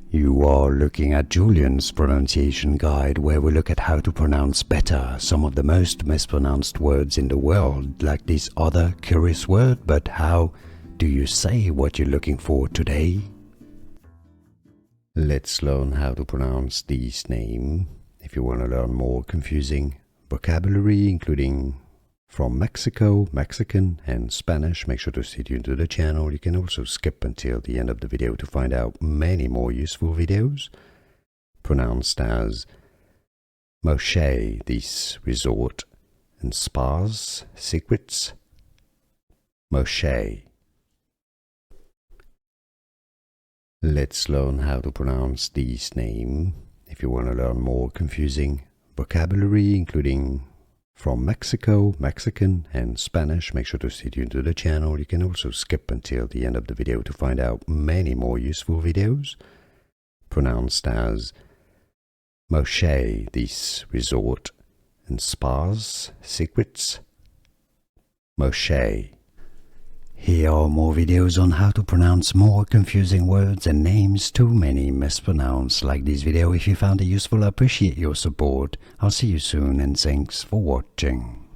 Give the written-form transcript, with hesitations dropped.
You are looking at Julian's pronunciation guide, where we look at how to pronounce better some of the most mispronounced words in the world, like this other curious word. But how do you say what you're looking for today? Let's learn how to pronounce this name. If you want to learn more confusing vocabulary, including from Mexico, Mexican, and Spanish, make sure to stay tuned to the channel. You can also skip until the end of the video to find out many more useful videos. Pronounced as Moxché, this resort and spas, secrets. Moxché. Let's learn how to pronounce this name. If you want to learn more confusing vocabulary, including from Mexico, Mexican, and Spanish, make sure to stay tuned to the channel. You can also skip until the end of the video to find out many more useful videos. Pronounced as Moxché, this resort and spas, secrets. Moxché. Here are more videos on how to pronounce more confusing words and names too many mispronounced. Like this video if you found it useful. I appreciate your support. I'll see you soon and thanks for watching.